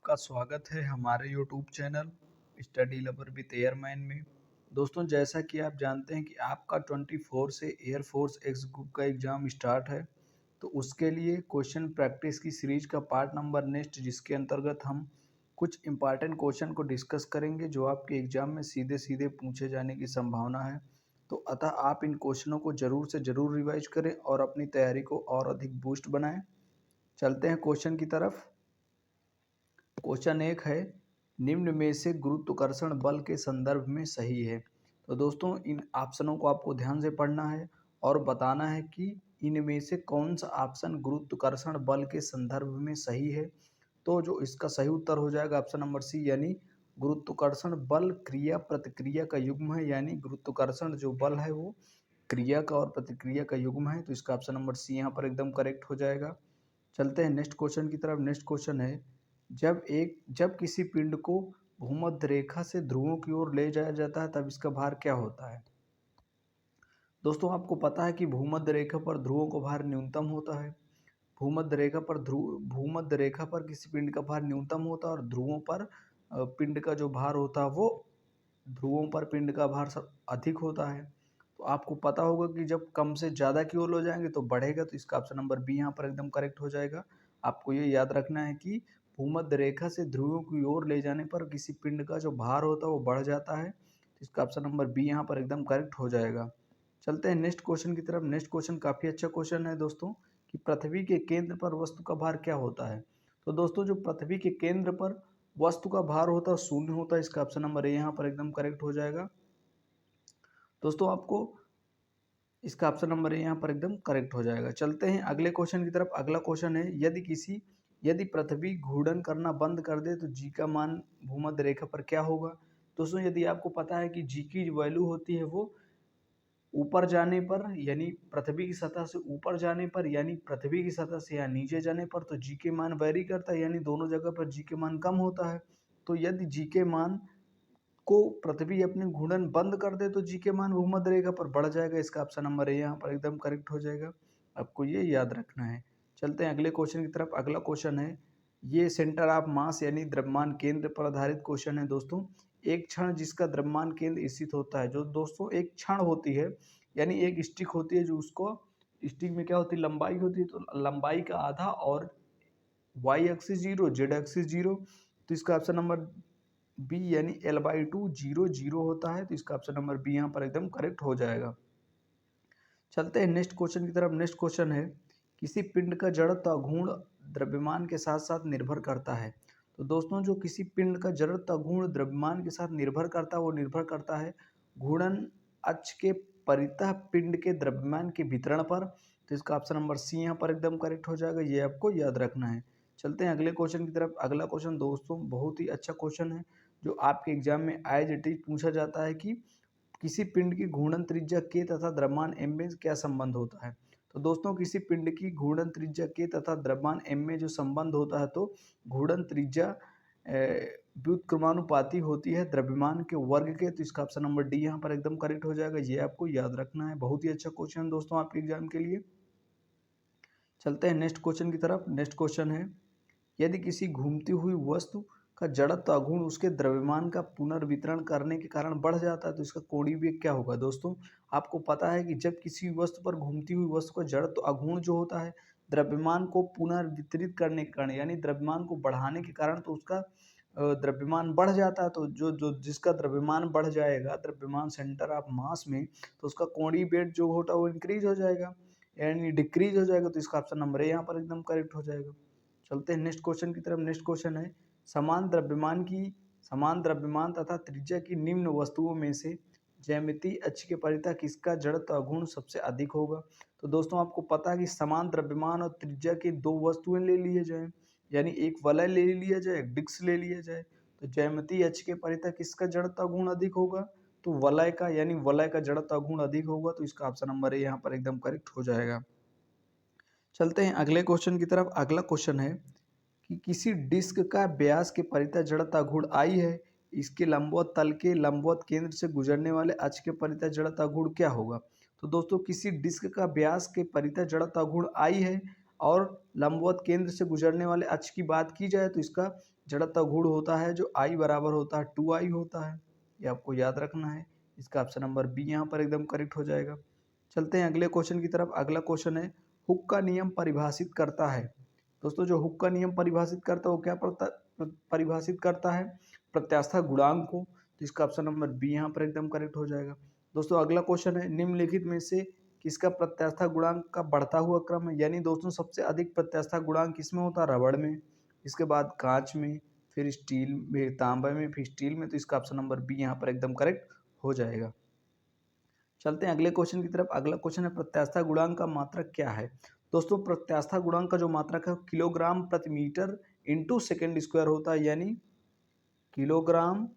आपका स्वागत है हमारे YouTube channel study lover with airman में। दोस्तों, जैसा कि आप जानते हैं कि आपका 24 से एयरफोर्स एक्स ग्रुप का एग्ज़ाम स्टार्ट है, तो उसके लिए क्वेश्चन प्रैक्टिस की सीरीज का पार्ट नंबर नेक्स्ट, जिसके अंतर्गत हम कुछ इंपॉर्टेंट क्वेश्चन को डिस्कस करेंगे जो आपके एग्ज़ाम में सीधे सीधे पूछे जाने की संभावना है। तो अतः आप इन क्वेश्चनों को ज़रूर से ज़रूर रिवाइज करें और अपनी तैयारी को और अधिक बूस्ट बनाएं। चलते हैं क्वेश्चन की तरफ। क्वेश्चन एक है, निम्न में से गुरुत्वाकर्षण बल के संदर्भ में सही है। तो दोस्तों, इन ऑप्शनों को आपको ध्यान से पढ़ना है और बताना है कि इनमें से कौन सा ऑप्शन गुरुत्वाकर्षण बल के संदर्भ में सही है। तो जो इसका सही उत्तर हो जाएगा ऑप्शन नंबर सी, यानी गुरुत्वाकर्षण बल क्रिया प्रतिक्रिया का युग्म है। यानी गुरुत्वाकर्षण जो बल है वो क्रिया का और प्रतिक्रिया का युग्म है। तो इसका ऑप्शन नंबर सी यहाँ पर एकदम करेक्ट हो जाएगा। चलते हैं नेक्स्ट क्वेश्चन की तरफ। नेक्स्ट क्वेश्चन है, जब किसी पिंड को भूमध्य रेखा से ध्रुवों की ओर ले जाया जाता है तब इसका भार क्या होता है। दोस्तों, आपको पता है कि भूमध्य रेखा पर ध्रुवों का भार न्यूनतम होता है। भूमध्य रेखा पर किसी पिंड का भार न्यूनतम होता है और ध्रुवों पर पिंड का जो भार होता है वो ध्रुवों पर पिंड का भार सब अधिक होता है। तो आपको पता होगा कि जब कम से ज़्यादा की ओर ले जाएंगे तो बढ़ेगा। तो इसका ऑप्शन नंबर बी यहाँ पर एकदम करेक्ट हो जाएगा। आपको ये याद रखना है कि भूमध्य रेखा से ध्रुवों की ओर ले जाने पर किसी पिंड का जो भार होता है वो बढ़ जाता है। तो इसका ऑप्शन नंबर बी यहाँ पर एकदम करेक्ट हो जाएगा। चलते हैं नेक्स्ट क्वेश्चन की तरफ। नेक्स्ट क्वेश्चन काफ़ी अच्छा क्वेश्चन है दोस्तों, कि पृथ्वी के केंद्र पर वस्तु का भार क्या होता है। तो दोस्तों, जो पृथ्वी के केंद्र पर वस्तु का भार होता है शून्य होता है। इसका ऑप्शन नंबर ए यहाँ पर एकदम करेक्ट हो जाएगा। दोस्तों, आपको इसका ऑप्शन नंबर ए यहाँ पर एकदम करेक्ट हो जाएगा। चलते हैं अगले क्वेश्चन की तरफ। अगला क्वेश्चन है, यदि पृथ्वी घूर्णन करना बंद कर दे तो जी का मान भूमध्य रेखा पर क्या होगा। दोस्तों, यदि आपको पता है कि जी की जो वैल्यू होती है वो ऊपर जाने पर, यानी पृथ्वी की सतह से ऊपर जाने पर, यानी पृथ्वी की सतह से या नीचे जाने पर, तो जी के मान वेरी करता है, यानी दोनों जगह पर जी के मान कम होता है। तो यदि जी के मान को पृथ्वी अपने घूर्णन बंद कर दे तो जी के मान भूमध्य रेखा पर बढ़ जाएगा। इसका ऑप्शन नंबर ए यहाँ पर एकदम करेक्ट हो जाएगा। आपको ये याद रखना है। चलते हैं अगले क्वेश्चन की तरफ। अगला क्वेश्चन है, ये सेंटर ऑफ मास यानी द्रव्यमान केंद्र पर आधारित क्वेश्चन है दोस्तों। एक क्षण जिसका द्रव्यमान केंद्र स्थित होता है। जो दोस्तों एक क्षण होती है, यानी एक स्टिक होती है, जो उसको स्टिक में क्या होती है, लंबाई होती है। तो लंबाई का आधा और Y axis zero, Z axis zero. तो इसका ऑप्शन नंबर बी, यानी L/2 जीरो जीरो होता है। तो इसका ऑप्शन नंबर बी यहाँ पर एकदम करेक्ट हो जाएगा। चलते हैं नेक्स्ट क्वेश्चन की तरफ। नेक्स्ट क्वेश्चन है, किसी पिंड का जड़त्व अघूर्ण द्रव्यमान के साथ साथ निर्भर करता है। तो दोस्तों, जो किसी पिंड का जड़त्व अघूर्ण द्रव्यमान के साथ निर्भर करता है वो निर्भर करता है घूर्णन अक्ष के परितः पिंड के द्रव्यमान के वितरण पर। तो इसका ऑप्शन नंबर सी यहाँ पर एकदम करेक्ट हो जाएगा। ये आपको याद रखना है। चलते हैं अगले क्वेश्चन की तरफ। अगला क्वेश्चन दोस्तों बहुत ही अच्छा क्वेश्चन है, जो आपके एग्जाम में एज इट इज पूछा जाता है कि किसी पिंड की घूर्णन त्रिज्या के तथा द्रव्यमान m में क्या संबंध होता है। तो दोस्तों, किसी पिंड की घूर्णन त्रिज्या के तथा द्रव्यमान m में जो संबंध होता है, तो घूर्णन त्रिज्या व्युत्क्रमानुपाती होती है द्रव्यमान के वर्ग के। तो इसका ऑप्शन नंबर डी यहाँ पर एकदम करेक्ट हो जाएगा। ये आपको याद रखना है। बहुत ही अच्छा क्वेश्चन दोस्तों आपके एग्जाम के लिए। चलते हैं नेक्स्ट क्वेश्चन की तरफ। नेक्स्ट क्वेश्चन है, यदि किसी घूमती हुई वस्तु का जड़त्व अघूर्ण उसके द्रव्यमान का पुनर्वितरण करने के कारण बढ़ जाता है तो इसका कोणीय वेग क्या होगा। दोस्तों, आपको पता है कि जब किसी वस्तु पर घूमती हुई वस्तु का जड़त्व अघूर्ण जो होता है द्रव्यमान को पुनर्वितरित करने के कारण, यानी द्रव्यमान को बढ़ाने के कारण, तो उसका द्रव्यमान बढ़ जाता है। तो जो जो जिसका द्रव्यमान बढ़ जाएगा, द्रव्यमान सेंटर ऑफ मास में, तो उसका कोणीय वेग जो होता है वो इंक्रीज हो जाएगा, यानी डिक्रीज हो जाएगा। तो इसका ऑप्शन नंबर ए यहाँ पर एकदम करेक्ट हो जाएगा। चलते हैं नेक्स्ट क्वेश्चन की तरफ। नेक्स्ट क्वेश्चन है, समान द्रव्यमान तथा त्रिज्या की निम्न वस्तुओं में से ज्यामितीय अक्ष के परितः किसका जड़त्व अघूर्ण सबसे अधिक होगा। तो दोस्तों, आपको पता है कि समान द्रव्यमान और त्रिज्या की दो वस्तुएं ले लिए जाए, यानी एक वलय ले लिया जाए, एक डिस्क ले लिया जाए, तो ज्यामितीय अक्ष के परितः किसका जड़त्व अघूर्ण अधिक होगा। तो वलय का, यानी वलय का जड़त्व अघूर्ण अधिक होगा। तो इसका ऑप्शन नंबर ए यहाँ पर एकदम करेक्ट हो जाएगा। चलते हैं अगले क्वेश्चन की तरफ। अगला क्वेश्चन है कि किसी डिस्क का व्यास के परितः जड़त्व अघूर्ण आई है, इसके लंबवत तल के लंबवत केंद्र से गुजरने वाले अक्ष के परितः जड़त्व अघूर्ण क्या होगा। तो दोस्तों, किसी डिस्क का व्यास के परितः जड़त्व अघूर्ण आई है और लंबवत केंद्र से गुजरने वाले अक्ष की बात की जाए तो इसका जड़त्व गुण होता है जो I बराबर होता है 2I होता है। ये आपको याद रखना है। इसका ऑप्शन नंबर बी यहाँ पर एकदम करेक्ट हो जाएगा। चलते हैं अगले क्वेश्चन की तरफ। अगला क्वेश्चन है हुक का नियम परिभाषित करता है। दोस्तों जो हुक का नियम परिभाषित करता है वो क्या परिभाषित करता है? प्रत्यास्था गुणांक को। तो इसका ऑप्शन नंबर बी यहाँ पर एकदम करेक्ट हो जाएगा। दोस्तों अगला क्वेश्चन है निम्नलिखित में से किसका प्रत्यास्था गुणांक का बढ़ता हुआ क्रम है? यानी दोस्तों सबसे अधिक प्रत्यास्था गुणांक किसमें होता है? रबड़ में, इसके बाद कांच में, फिर स्टील में, तांबे में, फिर स्टील में। तो इसका ऑप्शन नंबर बी यहाँ पर एकदम करेक्ट हो जाएगा। चलते हैं अगले क्वेश्चन की तरफ। अगला क्वेश्चन है प्रत्यास्था गुणांक का मात्रक क्या है? दोस्तों प्रत्यास्था गुणांक का जो मात्रक है किलोग्राम प्रति मीटर इंटू सेकेंड स्क्वायर होता है, यानी kilogram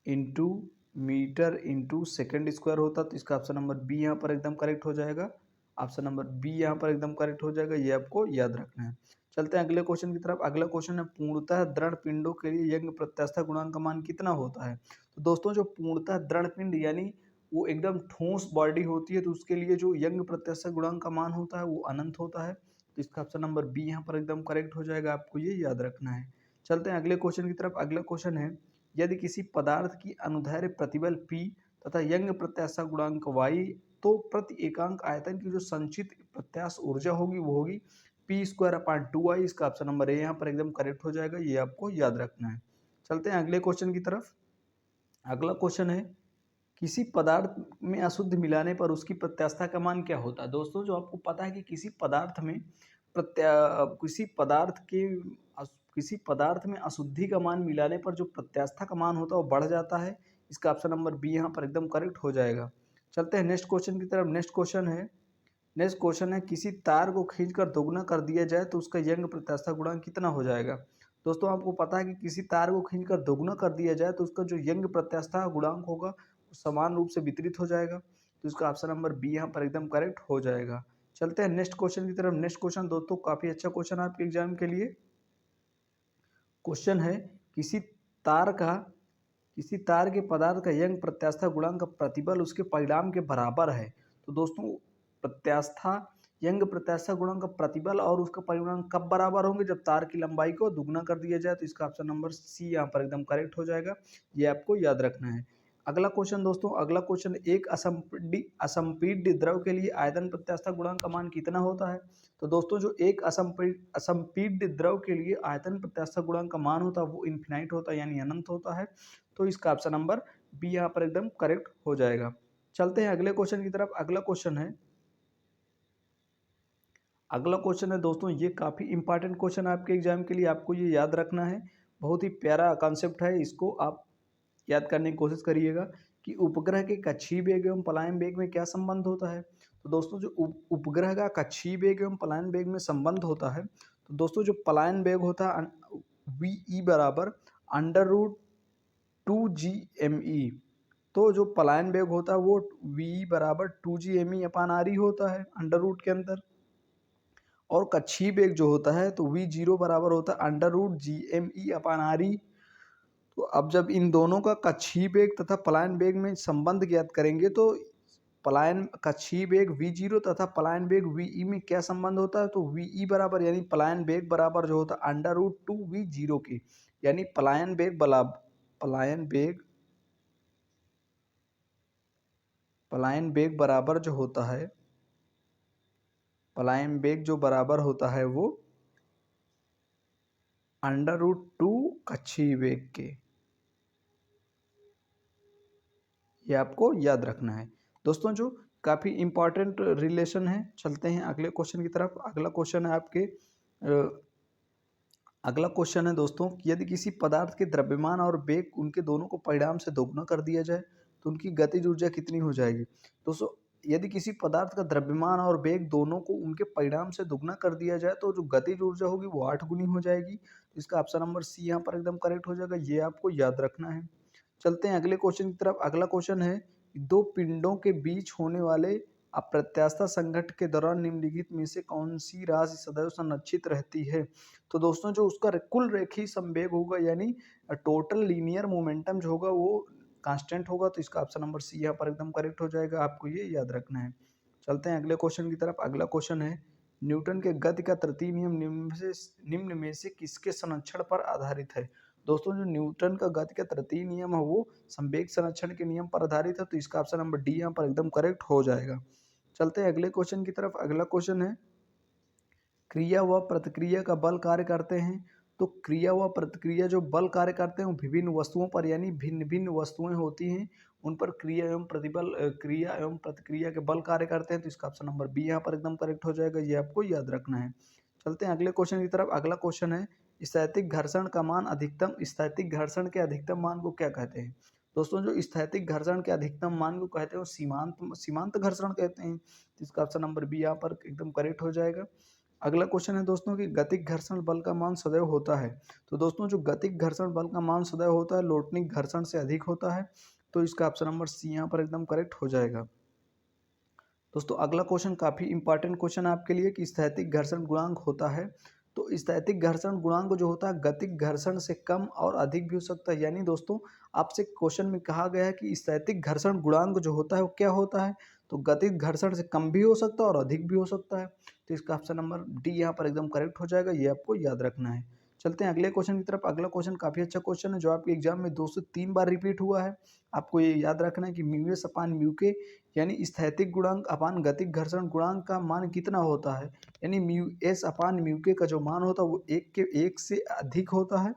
into metre into second square होता। तो इसका ऑप्शन नंबर बी यहाँ पर एकदम करेक्ट हो जाएगा। ऑप्शन नंबर बी यहाँ पर एकदम करेक्ट हो जाएगा, ये आपको याद रखना है। चलते हैं अगले क्वेश्चन की तरफ। अगला क्वेश्चन है पूर्णतः दृढ़ पिंडों के लिए यंग प्रत्यास्था गुणांक का मान कितना होता है? तो दोस्तों जो पूर्णतः दृढ़ पिंड यानी वो एकदम ठोस बॉडी होती है तो उसके लिए जो यंग प्रत्यास्था गुणांक का मान होता है वो अनंत होता है। तो इसका ऑप्शन नंबर बी यहाँ पर एकदम करेक्ट हो जाएगा, आपको ये याद रखना है। चलते हैं अगले क्वेश्चन की तरफ। अगला क्वेश्चन है यदि किसी पदार्थ की अनुदैर्ध्य प्रतिबल P तथा यंग प्रत्यास्था गुणांक Y तो प्रति एकांक आयतन की जो संचित प्रत्यास्थ ऊर्जा होगी वो होगी P²/2I। इसका ऑप्शन नंबर ए यहाँ पर एकदम करेक्ट हो जाएगा, ये आपको याद रखना है। चलते हैं अगले क्वेश्चन की तरफ। अगला क्वेश्चन है किसी पदार्थ में अशुद्ध मिलाने पर उसकी प्रत्यास्था का मान क्या होता है? दोस्तों जो आपको पता है कि किसी पदार्थ में अशुद्धि का मान मिलाने पर जो प्रत्यास्था का मान होता है वो बढ़ जाता है। इसका ऑप्शन नंबर बी यहाँ पर एकदम करेक्ट हो जाएगा। चलते हैं नेक्स्ट क्वेश्चन की तरफ। नेक्स्ट क्वेश्चन है किसी तार को खींचकर दोगुना कर दिया जाए तो उसका यंग प्रत्यास्था गुणांक कितना हो जाएगा? दोस्तों आपको पता है कि किसी तार को खींचकर दोगुना कर दिया जाए तो उसका जो यंग प्रत्यास्था गुणांक होगा वो समान रूप से वितरित हो जाएगा। तो इसका ऑप्शन नंबर बी यहाँ पर एकदम करेक्ट हो जाएगा। चलते हैं नेक्स्ट क्वेश्चन की तरफ। नेक्स्ट क्वेश्चन दोस्तों काफी अच्छा क्वेश्चन है आपके एग्जाम के लिए। क्वेश्चन है किसी तार के पदार्थ का यंग प्रत्यास्था गुणांक का प्रतिबल उसके परिणाम के बराबर है। तो दोस्तों यंग प्रत्यास्था गुणांक का प्रतिबल और उसका परिणाम कब बराबर होंगे? जब तार की लंबाई को दुगना कर दिया जाए। तो इसका ऑप्शन नंबर सी यहाँ पर एकदम करेक्ट हो जाएगा, ये आपको याद रखना है। अगला क्वेश्चन दोस्तों, अगला क्वेश्चन एक असंपीड्य द्रव के लिए आयतन प्रत्यास्था गुणांक का मान कितना होता है? तो दोस्तों जो एक असंपीड्य द्रव के लिए आयतन प्रत्यास्था गुणांक का मान होता है वो इन्फिनाइट होता है, यानी अनंत होता है। तो इसका ऑप्शन नंबर बी यहाँ पर एकदम करेक्ट हो जाएगा। चलते हैं अगले क्वेश्चन की तरफ। अगला क्वेश्चन है दोस्तों, ये काफ़ी इंपॉर्टेंट क्वेश्चन है आपके एग्जाम के लिए, आपको ये याद रखना है। बहुत ही प्यारा कॉन्सेप्ट है, इसको आप याद करने की कोशिश करिएगा कि उपग्रह के कक्षीय वेग एवं पलायन वेग में क्या संबंध होता है। तो दोस्तों जो उपग्रह का कक्षीय वेग एवं पलायन वेग में संबंध होता है, तो दोस्तों जो पलायन वेग होता है VE बराबर √2GME। तो जो पलायन वेग होता है वो VE बराबर 2GME/RE होता है अंडर रूट के अंदर। और कक्षीय वेग जो होता है तो V0 बराबर होता है √GME/RE। तो अब जब इन दोनों का कक्षीय वेग तथा पलायन वेग में संबंध ज्ञात करेंगे तो कक्षीय वेग V0 तथा पलायन वेग VE में क्या संबंध होता है? तो VE बराबर यानी पलायन वेग बराबर जो होता है √2V0 के, यानी पलायन वेग बराबर जो होता है, पलायन वेग जो बराबर होता है वो √2 कक्षीय वेग के, ये आपको याद रखना है दोस्तों, जो काफ़ी इंपॉर्टेंट रिलेशन है। चलते हैं अगले क्वेश्चन की तरफ। अगला क्वेश्चन है दोस्तों, यदि किसी पदार्थ के द्रव्यमान और वेग उनके दोनों को परिणाम से दोगुना कर दिया जाए तो उनकी गतिज ऊर्जा कितनी हो जाएगी? दोस्तों यदि किसी पदार्थ का द्रव्यमान और वेग दोनों को उनके परिणाम से दोगुना कर दिया जाए तो जो गतिज ऊर्जा होगी वो 8 गुनी हो जाएगी। तो इसका ऑप्शन नंबर सी यहाँ पर एकदम करेक्ट हो जाएगा, ये आपको याद रखना है। चलते हैं अगले क्वेश्चन की तरफ। अगला क्वेश्चन है दो पिंडों के बीच होने वाले अप्रत्यास्था संघट्ट के दौरान निम्नलिखित में से कौन सी राशि सदैव संरक्षित रहती है? तो दोस्तों जो उसका कुल रेखीय संवेग होगा यानी टोटल लीनियर मोमेंटम जो होगा वो कांस्टेंट होगा। तो इसका ऑप्शन नंबर सी यहाँ पर एकदम करेक्ट हो जाएगा, आपको ये याद रखना है। चलते हैं अगले क्वेश्चन की तरफ। अगला क्वेश्चन है न्यूटन के गति का तृतीय नियम निम्न में से किसके संरक्षण पर आधारित है? दोस्तों जो न्यूटन का गति का तृतीय नियम है वो संवेग संरक्षण के नियम पर आधारित है, तो इसका ऑप्शन नंबर डी यहाँ पर एकदम करेक्ट हो जाएगा। चलते हैं अगले क्वेश्चन की तरफ। अगला क्वेश्चन है, क्रिया व प्रतिक्रिया का बल कार्य करते हैं। तो क्रिया व प्रतिक्रिया जो बल कार्य करते हैं वो विभिन्न वस्तुओं पर, यानी भिन्न भिन्न वस्तुएं होती हैं उन पर क्रिया एवं प्रतिबल क्रिया एवं प्रतिक्रिया के बल कार्य करते हैं, तो इसका ऑप्शन नंबर बी यहाँ पर एकदम करेक्ट हो जाएगा। ये आपको याद रखना है। चलते हैं अगले क्वेश्चन की तरफ। अगला क्वेश्चन है, स्थैतिक घर्षण का मान अधिकतम, स्थैतिक घर्षण के अधिकतम मान को क्या कहते हैं? दोस्तों जो स्थैतिक घर्षण के अधिकतम मान को कहते हैं वो सीमांत घर्षण कहते हैं, तो इसका ऑप्शन नंबर बी यहाँ पर एकदम करेक्ट हो जाएगा। अगला क्वेश्चन है दोस्तों कि गतिक घर्षण बल का मान सदैव होता है। तो दोस्तों जो गतिक घर्षण बल का मान सदैव होता है लोटनिक घर्षण से अधिक होता है, तो इसका ऑप्शन नंबर सी यहाँ पर एकदम करेक्ट हो जाएगा। दोस्तों अगला क्वेश्चन काफी इंपॉर्टेंट क्वेश्चन है आपके लिए कि स्थैतिक घर्षण गुणांक होता है। तो स्थैतिक घर्षण गुणांक जो होता है गतिक घर्षण से कम और अधिक भी हो सकता है, यानी दोस्तों आपसे क्वेश्चन में कहा गया है कि स्थैतिक घर्षण गुणांक जो होता है वो क्या होता है, तो गतिक घर्षण से कम भी हो सकता है और अधिक भी हो सकता है, तो इसका ऑप्शन नंबर डी यहाँ पर एकदम करेक्ट हो जाएगा। ये आपको याद रखना है। चलते हैं अगले क्वेश्चन की तरफ। अगला क्वेश्चन काफी अच्छा क्वेश्चन है जो आपके एग्जाम में 2 से 3 बार रिपीट हुआ है। आपको ये याद रखना है कि म्यू एस अपान म्यू के यानी स्थैतिक गुणांक अपान गतिक घर्षण गुणांक का मान कितना होता है, यानी म्यू एस अपान म्यू के का जो मान होता है वो 1 से अधिक होता है।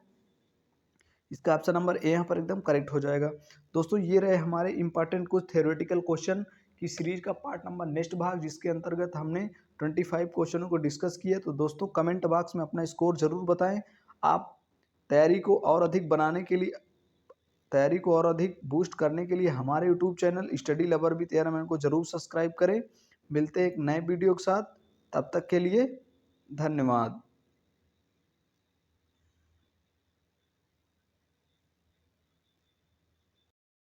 इसका ऑप्शन नंबर ए यहाँ पर एकदम करेक्ट हो जाएगा। दोस्तों ये रहे हमारे इंपॉर्टेंट कुछ थ्योरेटिकल क्वेश्चन की सीरीज का पार्ट नंबर नेक्स्ट भाग, जिसके अंतर्गत हमने 25 क्वेश्चनों को डिस्कस किया। तो दोस्तों कमेंट बॉक्स में अपना स्कोर जरूर बताएं। आप तैयारी को और अधिक बनाने के लिए, तैयारी को और अधिक बूस्ट करने के लिए हमारे YouTube channel study lover with airman को जरूर सब्सक्राइब करें। मिलते हैं एक नए वीडियो के साथ, तब तक के लिए धन्यवाद।